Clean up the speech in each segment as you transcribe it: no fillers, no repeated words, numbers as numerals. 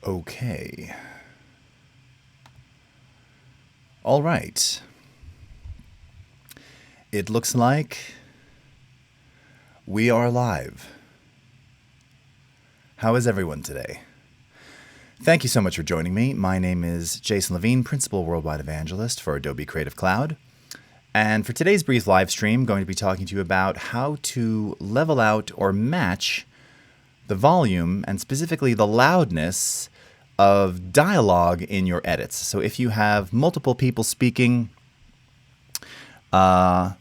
Okay. All right. It looks like we are live. How is everyone today? Thank you so much for joining me. My name is Jason Levine, Principal Worldwide Evangelist for Adobe Creative Cloud. And for today's brief live stream, I'm going to be talking to you about how to level out or match the volume and specifically the loudness of dialogue in your edits. So if you have multiple people speaking, different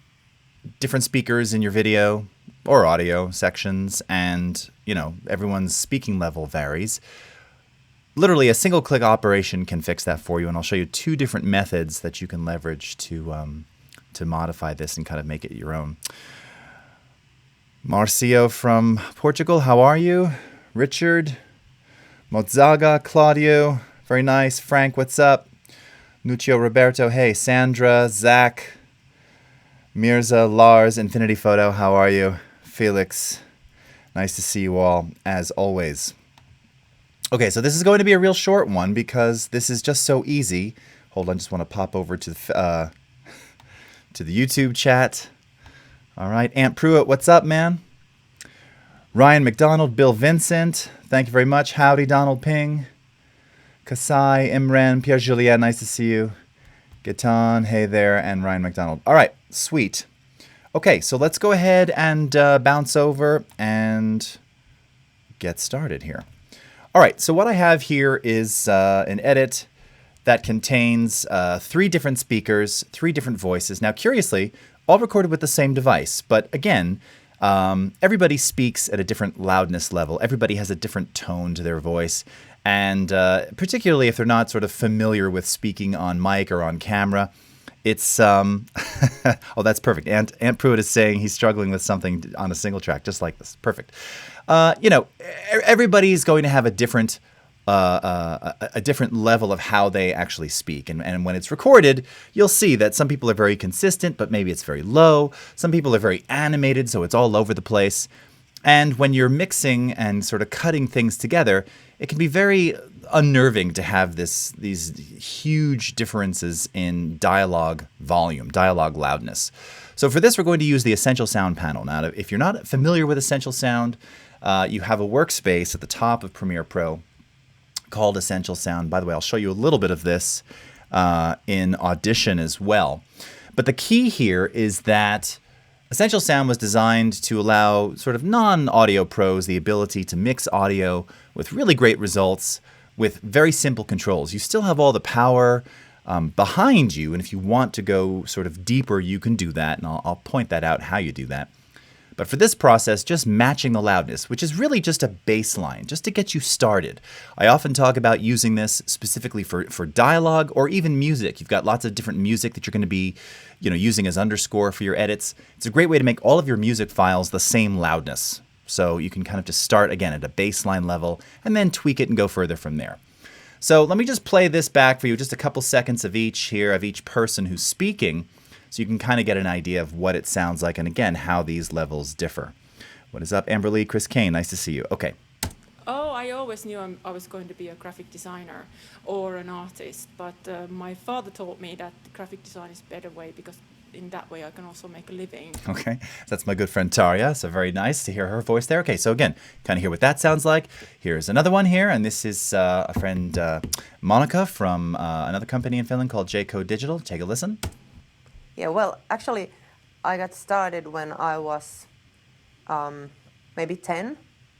speakers in your video or audio sections, and everyone's speaking level varies, literally a single click operation can fix that for you. And I'll show you two different methods that you can leverage to modify this and kind of make it your own. Marcio from Portugal, how are you? Richard, Mozaga, Claudio, very nice. Frank, what's up? Nuccio Roberto, hey. Sandra, Zach, Mirza, Lars, Infinity Photo, how are you? Felix, nice to see you all, as always. Okay, so this is going to be a real short one because this is just so easy. Hold on, just want to pop over to the YouTube chat. All right, Aunt Pruitt, what's up, man? Ryan McDonald, Bill Vincent, thank you very much. Howdy, Donald Ping. Kasai, Imran, Pierre Julien, nice to see you. Gaetan, hey there, and Ryan McDonald. All right, sweet. Okay, so let's go ahead and bounce over and get started here. All right, so what I have here is an edit that contains 3 different speakers, 3 different voices. Now, curiously, all recorded with the same device, but again, everybody speaks at a different loudness level. Everybody has a different tone to their voice. And particularly if they're not sort of familiar with speaking on mic or on camera, it's, oh, that's perfect. Aunt Pruitt is saying he's struggling with something on a single track, just like this. Perfect. Everybody's going to have a different level of how they actually speak. And when it's recorded, you'll see that some people are very consistent, but maybe it's very low. Some people are very animated, so it's all over the place. And when you're mixing and sort of cutting things together, it can be very unnerving to have these huge differences in dialogue volume, dialogue loudness. So for this, we're going to use the Essential Sound panel. Now, if you're not familiar with Essential Sound, you have a workspace at the top of Premiere Pro called Essential Sound. By the way, I'll show you a little bit of this in Audition as well. But the key here is that Essential Sound was designed to allow sort of non-audio pros the ability to mix audio with really great results with very simple controls. You still have all the power behind you, and if you want to go sort of deeper, you can do that, and I'll point that out how you do that. But for this process, just matching the loudness, which is really just a baseline, just to get you started. I often talk about using this specifically for dialogue or even music. You've got lots of different music that you're going to be using as underscore for your edits. It's a great way to make all of your music files the same loudness. So you can kind of just start, again, at a baseline level and then tweak it and go further from there. So let me just play this back for you, just a couple seconds of each here, of each person who's speaking, so you can kind of get an idea of what it sounds like and, again, how these levels differ. What is up, Amberly? Chris Kane, nice to see you. Okay. Oh, I always knew I was going to be a graphic designer or an artist, but my father told me that graphic design is a better way because in that way I can also make a living. Okay, that's my good friend Tarja, so very nice to hear her voice there. Okay, so again, kind of hear what that sounds like. Here's another one here, and this is a friend, Monica, from another company in Finland called J-Code Digital. Take a listen. Yeah, well, actually, I got started when I was maybe 10.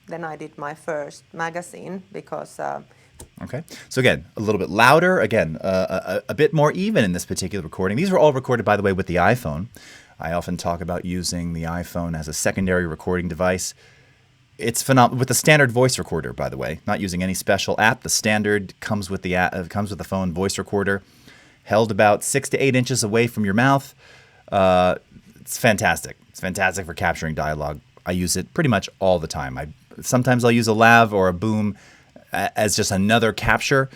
Then I did my first magazine because... Okay, so again, a little bit louder, again, a bit more even in this particular recording. These were all recorded, by the way, with the iPhone. I often talk about using the iPhone as a secondary recording device. It's phenomenal with the standard voice recorder, by the way, not using any special app. The standard comes with the phone voice recorder, held about 6 to 8 inches away from your mouth. It's fantastic. It's fantastic for capturing dialogue. I use it pretty much all the time. Sometimes I'll use a lav or a boom as just another capture.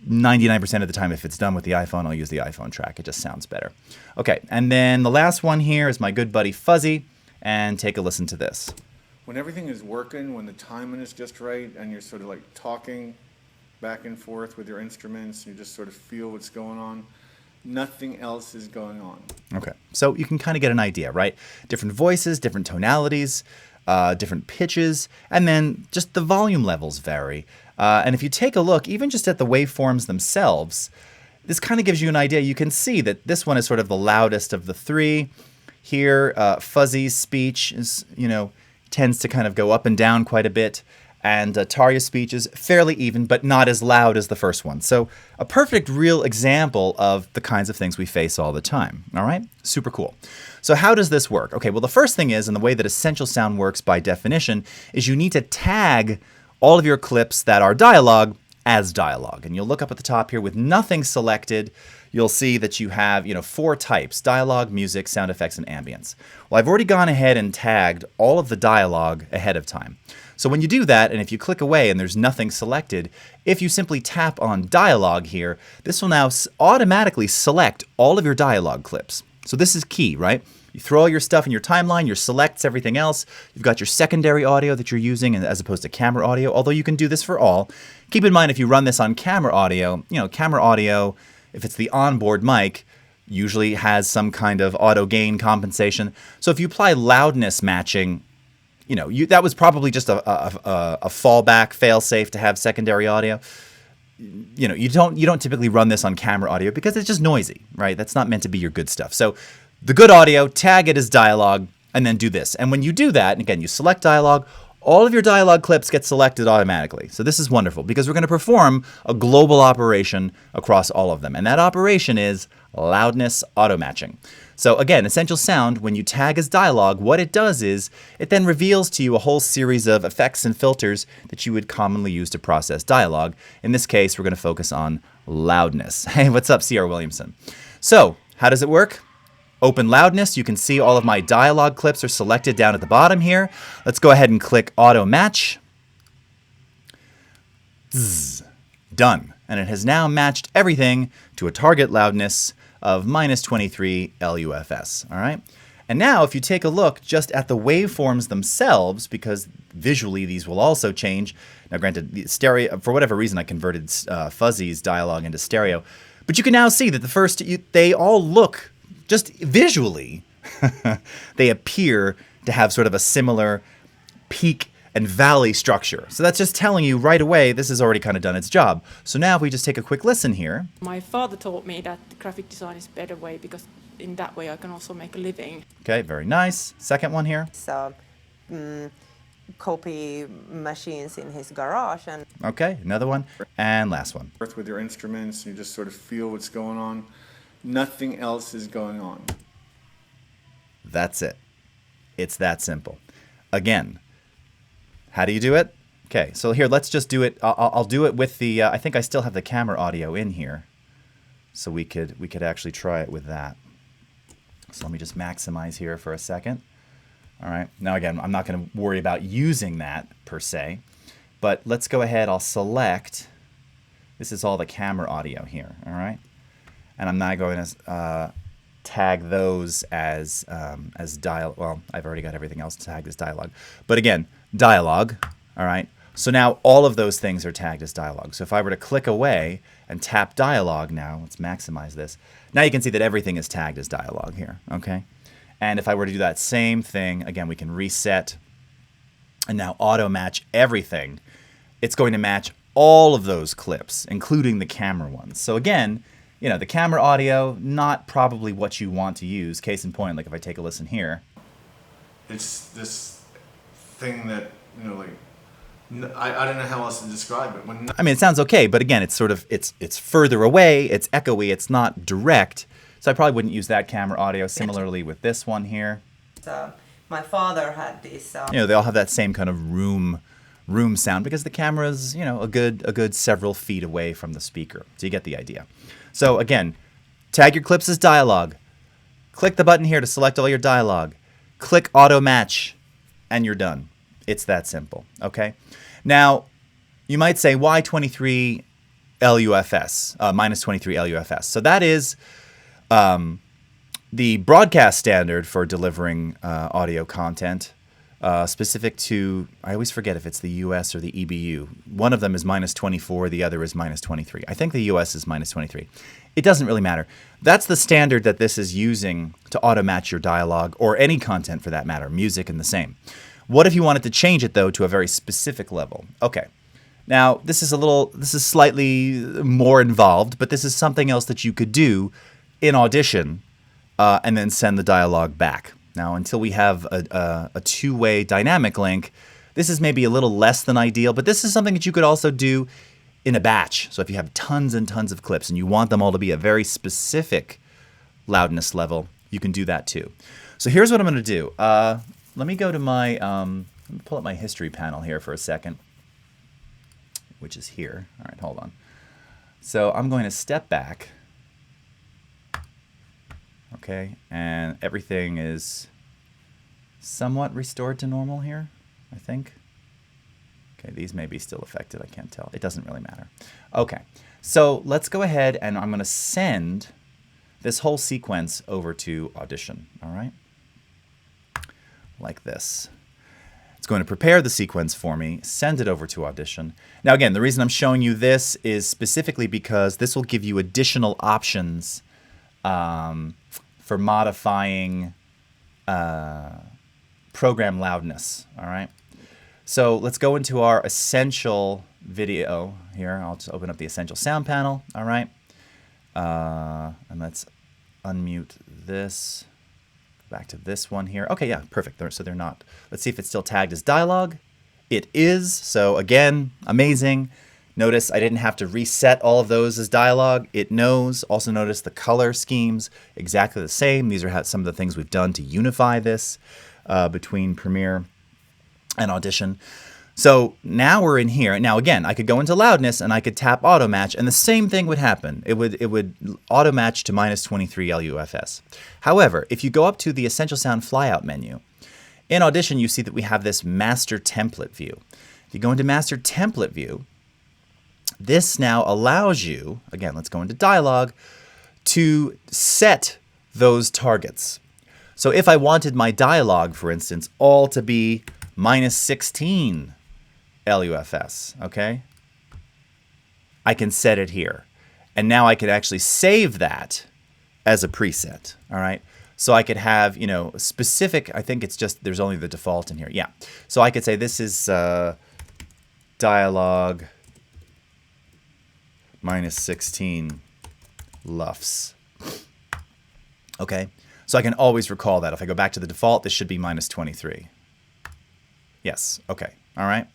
99% of the time, if it's done with the iPhone, I'll use the iPhone track. It just sounds better. Okay, and then the last one here is my good buddy Fuzzy, and take a listen to this. When everything is working, when the timing is just right, and you're sort of like talking back and forth with your instruments. You just sort of feel what's going on. Nothing else is going on. Okay, so you can kind of get an idea, right? Different voices, different tonalities, different pitches, and then just the volume levels vary. And if you take a look, even just at the waveforms themselves, this kind of gives you an idea. You can see that this one is sort of the loudest of the three. Here, Fuzzy's speech is, tends to kind of go up and down quite a bit. And Tarja's speech is fairly even, but not as loud as the first one. So a perfect real example of the kinds of things we face all the time. All right? Super cool. So how does this work? Okay, well, the first thing is, and the way that Essential Sound works by definition, is you need to tag all of your clips that are dialogue as dialogue. And you'll look up at the top here with nothing selected. You'll see that you have, 4 types: dialogue, music, sound effects, and ambience. Well, I've already gone ahead and tagged all of the dialogue ahead of time. So when you do that, and if you click away and there's nothing selected, if you simply tap on dialogue here, this will now automatically select all of your dialogue clips. So this is key, right? You throw all your stuff in your timeline, your selects, everything else. You've got your secondary audio that you're using as opposed to camera audio, although you can do this for all. Keep in mind, if you run this on camera audio, if it's the onboard mic, usually has some kind of auto gain compensation. So if you apply loudness matching, that was probably just a fallback, fail-safe to have secondary audio. You don't typically run this on camera audio because it's just noisy, right? That's not meant to be your good stuff. So the good audio, tag it as dialogue, and then do this. And when you do that, and again, you select dialogue, all of your dialogue clips get selected automatically. So this is wonderful because we're going to perform a global operation across all of them. And that operation is loudness auto matching. So again, Essential Sound, when you tag as dialogue, what it does is it then reveals to you a whole series of effects and filters that you would commonly use to process dialogue. In this case, we're going to focus on loudness. Hey, what's up, C.R. Williamson? So how does it work? Open Loudness. You can see all of my dialogue clips are selected down at the bottom here. Let's go ahead and click Auto Match. Zzz. Done. And it has now matched everything to a target loudness of -23 LUFS. All right. And now if you take a look just at the waveforms themselves, because visually these will also change. Now granted, the stereo, for whatever reason I converted Fuzzy's dialogue into stereo. But you can now see that the first, they all look, just visually, they appear to have sort of a similar peak and valley structure. So that's just telling you right away this has already kind of done its job. So now if we just take a quick listen here. My father taught me that graphic design is a better way because in that way I can also make a living. Okay, very nice. Second one here. So, copy machines in his garage and... Okay, another one. And last one. With your instruments, you just sort of feel what's going on. Nothing else is going on. That's it. It's that simple. Again, how do you do it? Okay, so here, let's just do it. I'll do it with the, I think I still have the camera audio in here. So we could actually try it with that. So let me just maximize here for a second. All right, now again, I'm not going to worry about using that per se, but let's go ahead, I'll select, this is all the camera audio here, all right? And I'm not going to tag those as dialogue. Well, I've already got everything else tagged as dialogue. But again, dialogue, all right? So now all of those things are tagged as dialogue. So if I were to click away and tap dialogue now, let's maximize this. Now you can see that everything is tagged as dialogue here, okay? And if I were to do that same thing, again, we can reset and now auto match everything. It's going to match all of those clips, including the camera ones. So again, the camera audio, not probably what you want to use. Case in point, like if I take a listen here. It's this thing that, I don't know how else to describe it. I mean, it sounds okay, but again, it's sort of, it's further away, it's echoey, it's not direct. So I probably wouldn't use that camera audio. Similarly with this one here. My father had this. They all have that same kind of room sound because the camera's, a good several feet away from the speaker. So you get the idea. So again, tag your clips as dialogue. Click the button here to select all your dialogue. Click auto match and you're done. It's that simple, okay? Now, you might say, why 23 LUFS, -23 LUFS? So that is the broadcast standard for delivering audio content specific to, I always forget if it's the US or the EBU. One of them is -24, the other is -23. I think the US is -23. It doesn't really matter. That's the standard that this is using to auto-match your dialogue, or any content for that matter, music and the same. What if you wanted to change it, though, to a very specific level? Okay. Now, this is slightly more involved, but this is something else that you could do in Audition and then send the dialogue back. Now, until we have a two-way dynamic link, this is maybe a little less than ideal, but this is something that you could also do in a batch. So if you have tons and tons of clips and you want them all to be a very specific loudness level, you can do that too. So here's what I'm going to do. Let me go to my, let me pull up my history panel here for a second, which is here. All right, hold on. So I'm going to step back. Okay, and everything is somewhat restored to normal here, I think. Okay, these may be still affected, I can't tell. It doesn't really matter. Okay, so let's go ahead and I'm going to send this whole sequence over to Audition, all right? Like this. It's going to prepare the sequence for me, send it over to Audition. Now again, the reason I'm showing you this is specifically because this will give you additional options for modifying program loudness, all right? So let's go into our essential video here. I'll just open up the essential sound panel, all right? And let's unmute this. Back to this one here. Okay, yeah, perfect. So they're not. Let's see if it's still tagged as dialogue. It is. So again, amazing. Notice I didn't have to reset all of those as dialogue. It knows. Also notice the color schemes exactly the same. These are some of the things we've done to unify this between Premiere and Audition. So now we're in here. Now again, I could go into loudness and I could tap auto match and the same thing would happen. It would auto match to -23 LUFS. However, if you go up to the Essential Sound flyout menu, in Audition you see that we have this master template view. If you go into master template view, this now allows you, again, let's go into dialogue, to set those targets. So if I wanted my dialogue, for instance, all to be -16 LUFS, okay? I can set it here. And now I could actually save that as a preset, all right? So I could have, you know, specific, I think it's just, there's only the default in here. Yeah. So I could say this is dialogue -16 LUFS. Okay? So I can always recall that. If I go back to the default, this should be -23. Yes. Okay. All right.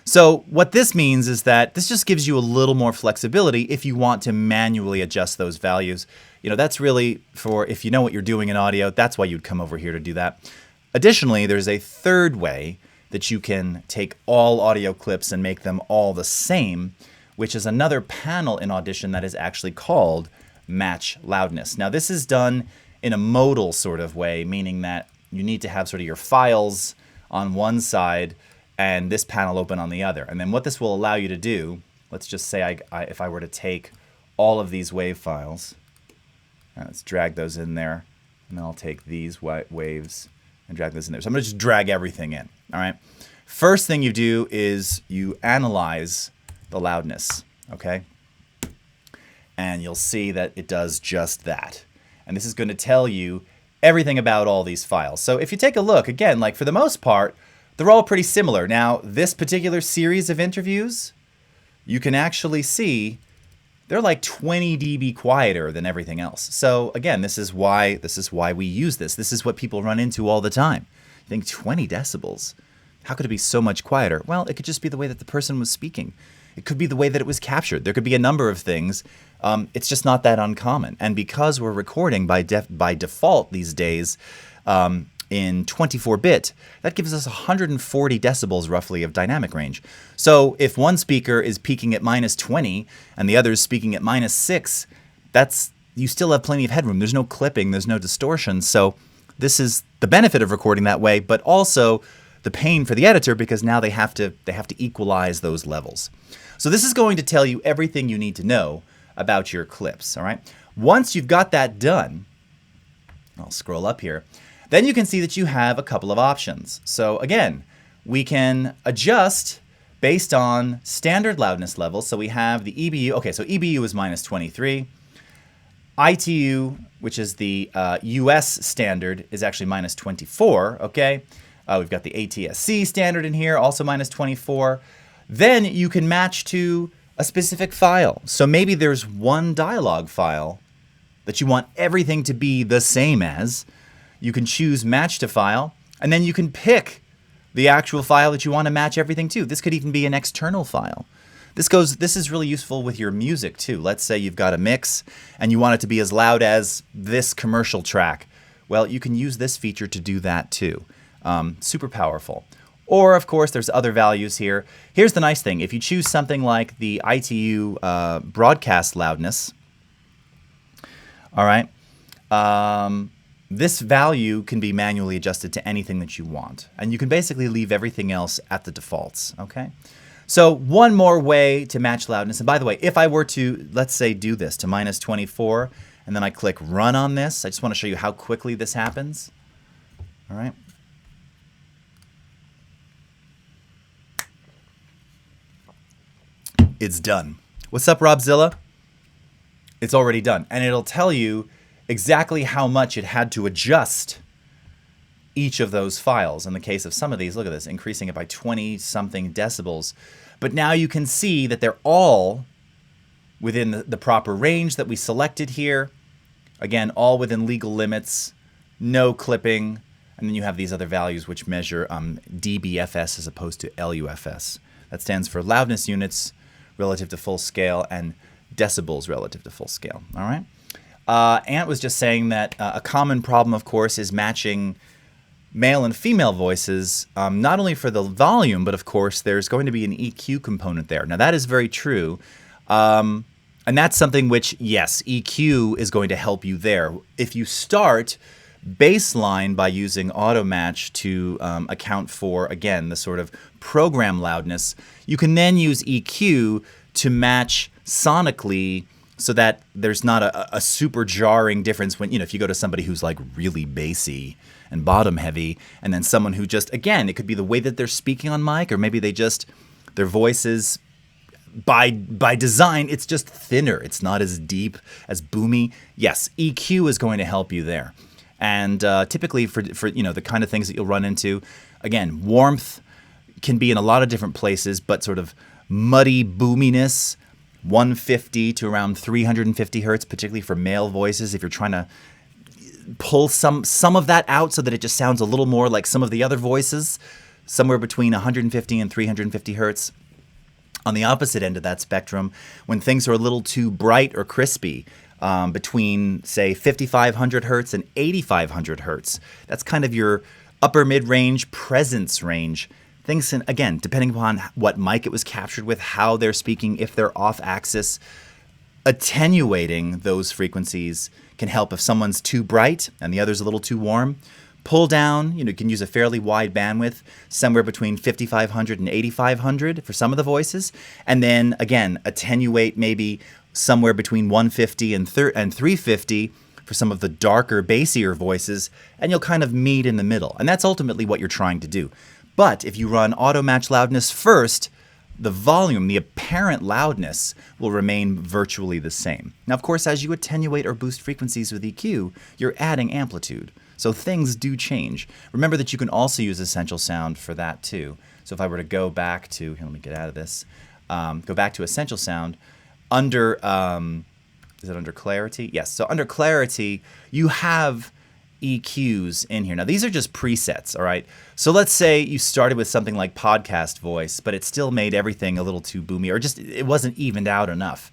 So what this means is that this just gives you a little more flexibility if you want to manually adjust those values. You know, that's really for if you know what you're doing in audio, that's why you'd come over here to do that. Additionally, there's a third way that you can take all audio clips and make them all the same, which is another panel in Audition that is actually called Match Loudness. Now, this is done in a modal sort of way, meaning that you need to have sort of your files on one side and this panel open on the other. And then what this will allow you to do, let's just say if I were to take all of these wave files, let's drag those in there, and then I'll take these waves and drag those in there. So I'm going to just drag everything in, all right? First thing you do is you analyze the loudness, okay? And you'll see that it does just that. And this is going to tell you everything about all these files. So if you take a look, again, like for the most part, they're all pretty similar. Now, this particular series of interviews, you can actually see they're like 20 dB quieter than everything else. So again, this is why we use this. This is what people run into all the time. You think 20 decibels? How could it be so much quieter? Well, it could just be the way that the person was speaking. It could be the way that it was captured. There could be a number of things. It's just not that uncommon. And because we're recording by default these days in 24-bit, that gives us 140 decibels roughly of dynamic range. So if one speaker is peaking at -20 and the other is speaking at -6, you still have plenty of headroom. There's no clipping, there's no distortion. So this is the benefit of recording that way, but also the pain for the editor because now they have to equalize those levels. So this is going to tell you everything you need to know about your clips, all right? Once you've got that done, I'll scroll up here, then you can see that you have a couple of options. So again, we can adjust based on standard loudness levels. So we have the EBU. Okay, so EBU is minus 23. ITU, which is the US standard, is actually minus 24, okay? We've got the ATSC standard in here, also minus 24. Then you can match to a specific file. So maybe there's one dialogue file that you want everything to be the same as. You can choose match to file, and then you can pick the actual file that you want to match everything to. This could even be an external file. This is really useful with your music too. Let's say you've got a mix and you want it to be as loud as this commercial track. Well, you can use this feature to do that too. Super powerful. Or of course, there's other values here. Here's the nice thing. If you choose something like the ITU broadcast loudness, all right, this value can be manually adjusted to anything that you want. And you can basically leave everything else at the defaults, okay? So one more way to match loudness, and by the way, if I were to, let's say, do this to minus 24, and then I click run on this, I just want to show you how quickly this happens. All right. It's done. What's up, Robzilla? It's already done. And it'll tell you exactly how much it had to adjust each of those files. In the case of some of these, look at this, increasing it by 20-something decibels. But now you can see that they're all within the proper range that we selected here. Again, all within legal limits, no clipping. And then you have these other values which measure dBFS as opposed to LUFS. That stands for loudness units relative to full scale and decibels relative to full scale. All right. Ant was just saying that a common problem, of course, is matching male and female voices, not only for the volume, but of course there's going to be an EQ component there. Now that is very true. And that's something which, yes, EQ is going to help you there. If you start baseline by using auto match to account for, again, the sort of program loudness, you can then use EQ to match sonically so that there's not a super jarring difference when, if you go to somebody who's like really bassy and bottom heavy, and then someone who just, again, it could be the way that they're speaking on mic, or maybe their voices, by design, it's just thinner. It's not as deep, as boomy. Yes, EQ is going to help you there. And typically for the kind of things that you'll run into, again, warmth can be in a lot of different places, but sort of muddy boominess, 150 to around 350 hertz, particularly for male voices, if you're trying to pull some of that out so that it just sounds a little more like some of the other voices, somewhere between 150 and 350 hertz. On the opposite end of that spectrum, when things are a little too bright or crispy, between, say, 5,500 hertz and 8,500 hertz, that's kind of your upper mid-range presence range. Things, again, depending upon what mic it was captured with, how they're speaking, if they're off-axis, attenuating those frequencies can help if someone's too bright and the other's a little too warm. Pull down, you can use a fairly wide bandwidth, somewhere between 5,500 and 8,500 for some of the voices. And then, again, attenuate maybe somewhere between 150 and 350 for some of the darker, bassier voices, and you'll kind of meet in the middle. And that's ultimately what you're trying to do. But if you run auto match loudness first, the volume, the apparent loudness, will remain virtually the same. Now, of course, as you attenuate or boost frequencies with EQ, you're adding amplitude. So things do change. Remember that you can also use Essential Sound for that too. So if I were to go back to, here, let me get out of this, go back to Essential Sound, under, is it under Clarity? Yes, so under Clarity, you have EQs in here. Now, these are just presets, all right? So let's say you started with something like podcast voice, but it still made everything a little too boomy, or just it wasn't evened out enough.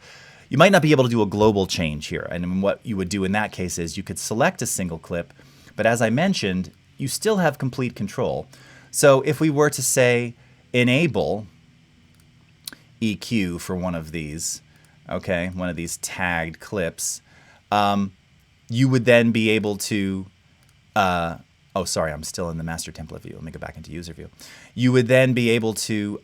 You might not be able to do a global change here. And what you would do in that case is you could select a single clip, but as I mentioned, you still have complete control. So if we were to say enable EQ for one of these, okay, one of these tagged clips, you would then be able to, oh, sorry, I'm still in the master template view. Let me go back into user view. You would then be able to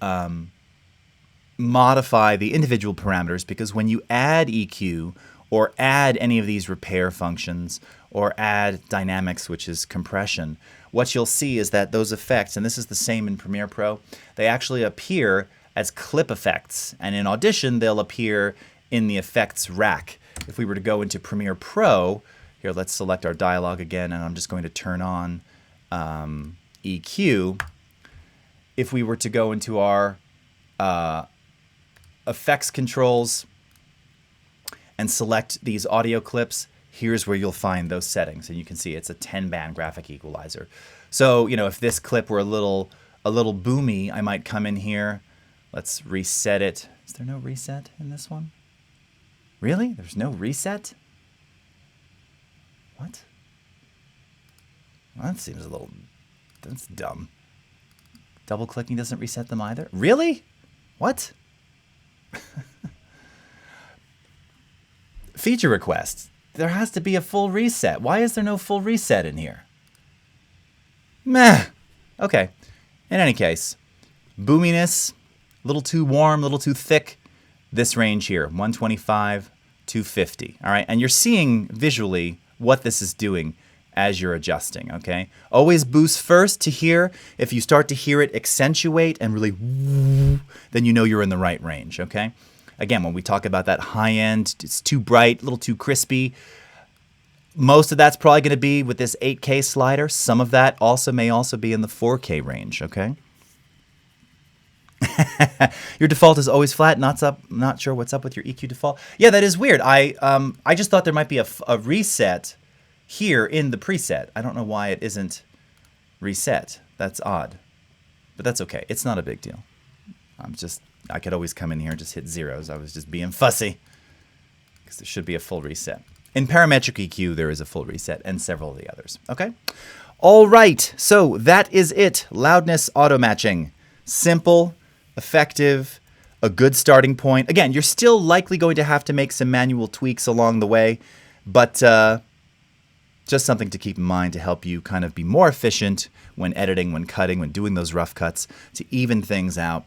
modify the individual parameters, because when you add EQ or add any of these repair functions or add dynamics, which is compression, what you'll see is that those effects, and this is the same in Premiere Pro, they actually appear as clip effects. And in Audition, they'll appear in the effects rack. If we were to go into Premiere Pro, here, let's select our dialogue again, and I'm just going to turn on EQ. If we were to go into our effects controls and select these audio clips, here's where you'll find those settings. And you can see it's a 10-band graphic equalizer. So, you know, if this clip were a little boomy, I might come in here. Let's reset it. Is there no reset in this one? Really? There's no reset? What? Well, that seems a little... That's dumb. Double-clicking doesn't reset them either? Really? What? Feature requests. There has to be a full reset. Why is there no full reset in here? Meh. Okay. In any case, boominess, a little too warm, a little too thick. This range here, 125, 250. All right, and you're seeing visually what this is doing as you're adjusting, okay? Always boost first to hear. If you start to hear it accentuate and really woo, then you know you're in the right range, okay? Again, when we talk about that high end, it's too bright, a little too crispy. Most of that's probably going to be with this 8K slider. Some of that may also be in the 4K range, okay? Your default is always flat. Not sure what's up with your EQ default. Yeah, that is weird. I just thought there might be a reset here in the preset. I don't know why it isn't reset. That's odd. But that's okay. It's not a big deal. I could always come in here and just hit zeros. I was just being fussy because there should be a full reset. In parametric EQ, there is a full reset and several of the others. Okay? All right. So that is it. Loudness auto matching. Simple, effective, a good starting point. Again, you're still likely going to have to make some manual tweaks along the way, but just something to keep in mind to help you kind of be more efficient when editing, when cutting, when doing those rough cuts, to even things out.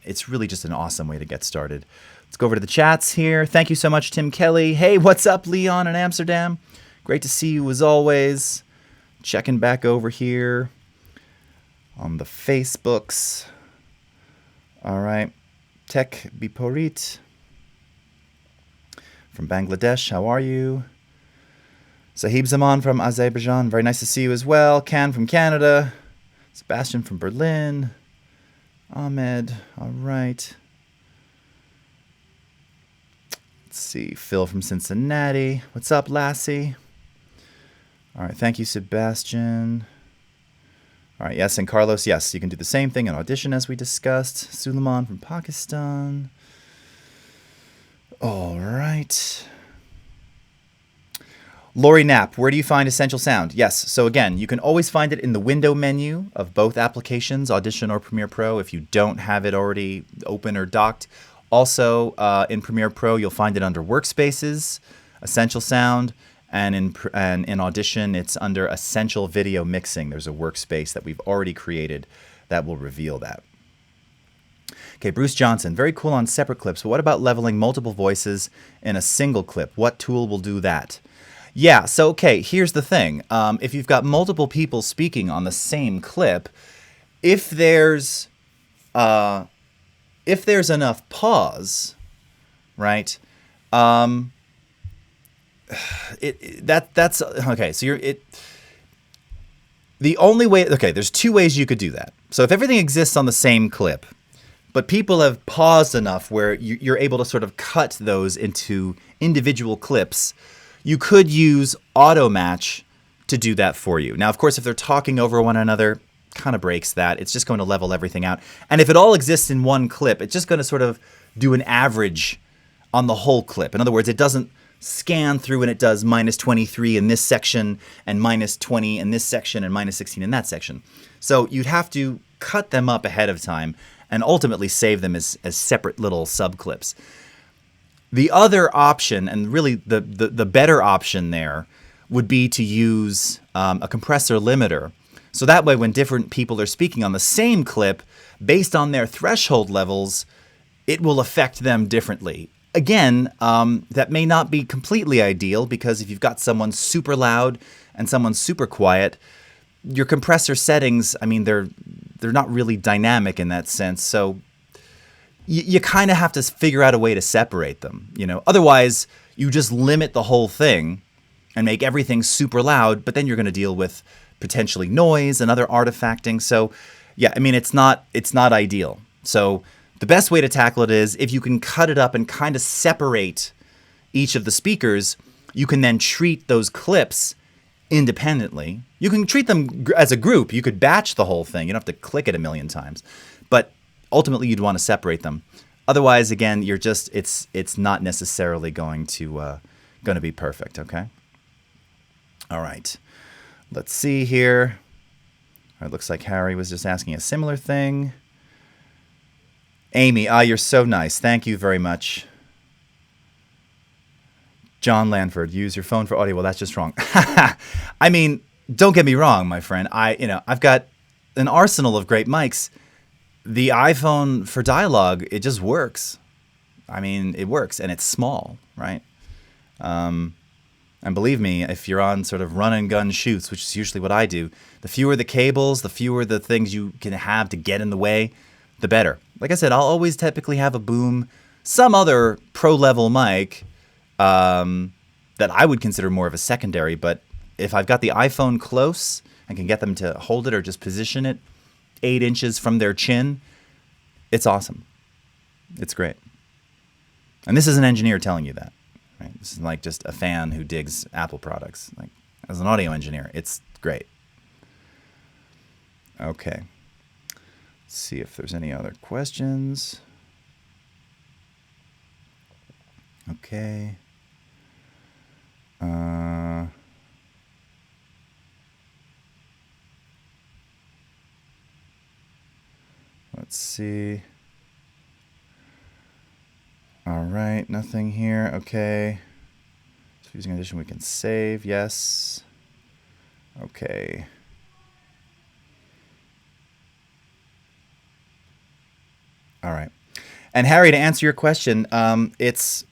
It's really just an awesome way to get started. Let's go over to the chats here. Thank you so much, Tim Kelly. Hey, what's up, Leon in Amsterdam? Great to see you as always. Checking back over here on the Facebooks. All right. Tech Biporit from Bangladesh. How are you? Sahib Zaman from Azerbaijan. Very nice to see you as well. Can from Canada. Sebastian from Berlin. Ahmed. All right. Let's see. Phil from Cincinnati. What's up, Lassie? All right. Thank you, Sebastian. All right. Yes, and Carlos. Yes, you can do the same thing in Audition as we discussed. Suleiman from Pakistan. All right. Lori Knapp, where do you find Essential Sound? Yes, so again, you can always find it in the window menu of both applications, Audition or Premiere Pro, if you don't have it already open or docked. Also, in Premiere Pro, you'll find it under Workspaces, Essential Sound, and in Audition, it's under Essential Video Mixing. There's a workspace that we've already created that will reveal that. Okay, Bruce Johnson, very cool on separate clips, but what about leveling multiple voices in a single clip? What tool will do that? Yeah, so okay, here's the thing. If you've got multiple people speaking on the same clip, if there's enough pause, right? That's okay. So the only way. Okay, there's two ways you could do that. So if everything exists on the same clip, but people have paused enough where you're able to sort of cut those into individual clips, you could use auto match to do that for you. Now, of course, if they're talking over one another, kind of breaks that. It's just going to level everything out. And if it all exists in one clip, it's just going to sort of do an average on the whole clip. In other words, it doesn't scan through and it does -23 in this section and -20 in this section and -16 in that section. So you'd have to cut them up ahead of time and ultimately save them as separate little subclips. The other option, and really the better option there, would be to use a compressor limiter. So that way when different people are speaking on the same clip, based on their threshold levels, it will affect them differently. again, that may not be completely ideal, because if you've got someone super loud and someone super quiet, your compressor settings, I mean, they're not really dynamic in that sense. So you kind of have to figure out a way to separate them, you know. Otherwise, you just limit the whole thing and make everything super loud, but then you're going to deal with potentially noise and other artifacting. So, yeah, I mean, it's not ideal. So the best way to tackle it is if you can cut it up and kind of separate each of the speakers, you can then treat those clips independently. You can treat them as a group. You could batch the whole thing. You don't have to click it a million times. But ultimately, you'd want to separate them. Otherwise, again, you're just it's not necessarily going to be perfect. Okay. All right. Let's see here. It looks like Harry was just asking a similar thing. Amy, you're so nice. Thank you very much. John Lanford, use your phone for audio. Well, that's just wrong. I mean, don't get me wrong, my friend. I've got an arsenal of great mics. The iPhone for dialogue, it just works. I mean, it works, and it's small, right? And believe me, if you're on sort of run and gun shoots, which is usually what I do, the fewer the cables, the fewer the things you can have to get in the way, the better. Like I said, I'll always typically have a boom, some other pro-level mic that I would consider more of a secondary, but if I've got the iPhone close and can get them to hold it or just position it 8 inches from their chin, it's awesome. It's great. And this is an engineer telling you that. Right? This is like just a fan who digs Apple products. Like, as an audio engineer, it's great. Okay. Let's see if there's any other questions. Okay. Let's see. All right, nothing here. Okay. So using addition, we can save. Yes. Okay. All right. And Harry, to answer your question, it's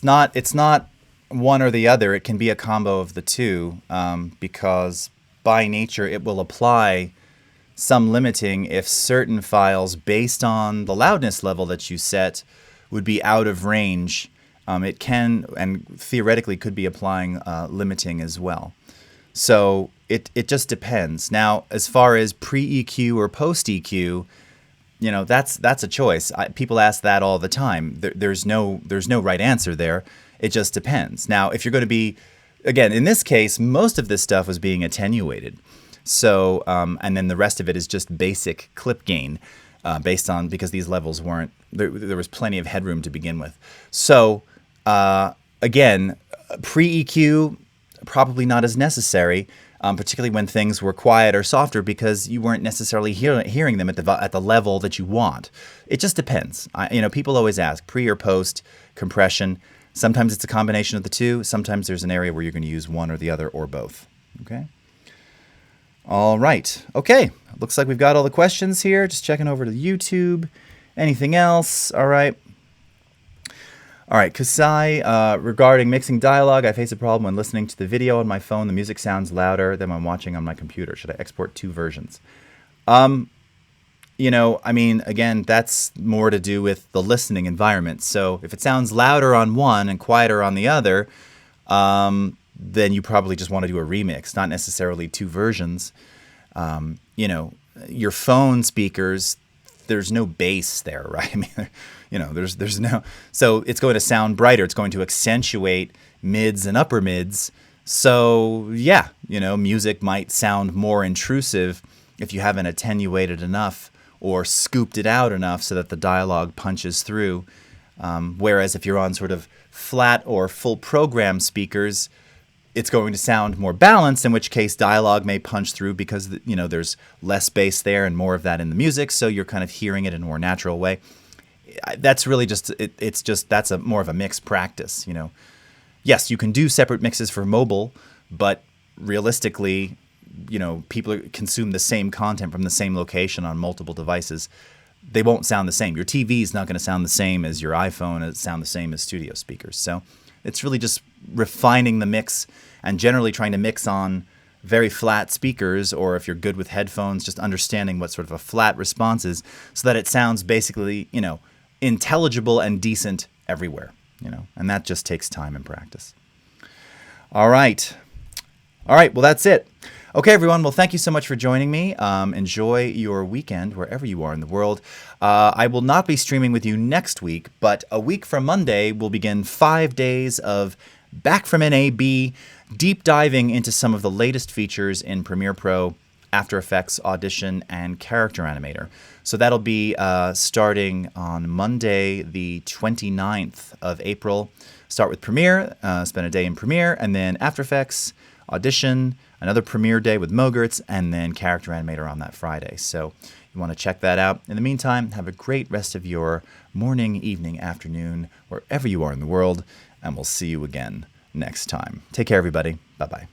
not one or the other. It can be a combo of the two, because by nature it will apply some limiting if certain files based on the loudness level that you set would be out of range. It can and theoretically could be applying limiting as well. So it just depends. Now, as far as pre-EQ or post-EQ, you know, that's a choice. People ask that all the time. There's no right answer there. It just depends. Now, if you're going to be, again, in this case, most of this stuff was being attenuated. So, and then the rest of it is just basic clip gain, based on, because these levels weren't, there was plenty of headroom to begin with. So, again, pre-EQ, probably not as necessary, particularly when things were quiet or softer, because you weren't necessarily hearing them at the level that you want. It just depends. People always ask, pre or post compression. Sometimes it's a combination of the two. Sometimes there's an area where you're going to use one or the other or both. Okay? All right. Okay. Looks like we've got all the questions here. Just checking over to YouTube. Anything else? All right. All right. Kasai, regarding mixing dialogue, I face a problem when listening to the video on my phone. The music sounds louder than when watching on my computer. Should I export 2 versions? Again, that's more to do with the listening environment. So if it sounds louder on one and quieter on the other, then you probably just want to do a remix, not necessarily 2 versions. Your phone speakers, there's no bass there, right? I mean, there's no, so it's going to sound brighter. It's going to accentuate mids and upper mids. So yeah, music might sound more intrusive if you haven't attenuated enough or scooped it out enough so that the dialogue punches through. Whereas if you're on sort of flat or full program speakers, it's going to sound more balanced, in which case dialogue may punch through because, there's less bass there and more of that in the music, so you're kind of hearing it in a more natural way. That's really just, that's more of a mixed practice, Yes, you can do separate mixes for mobile, but realistically, people consume the same content from the same location on multiple devices. they won't sound the same. Your TV is not going to sound the same as your iPhone, it sound the same as studio speakers. So it's really just refining the mix and generally trying to mix on very flat speakers, or if you're good with headphones, just understanding what sort of a flat response is so that it sounds basically, intelligible and decent everywhere, and that just takes time and practice. All right. Well, that's it. Okay, everyone. Well, thank you so much for joining me. Enjoy your weekend wherever you are in the world. I will not be streaming with you next week, but a week from Monday, we'll begin 5 days of Back from NAB, deep diving into some of the latest features in Premiere Pro, After Effects, Audition, and Character Animator. So that'll be starting on Monday, the 29th of April. Start with Premiere, spend a day in Premiere, and then After Effects, Audition, another Premiere day with Mogerts, and then Character Animator on that Friday. So you want to check that out. In the meantime, have a great rest of your morning, evening, afternoon, wherever you are in the world, and we'll see you again next time. Take care, everybody. Bye-bye.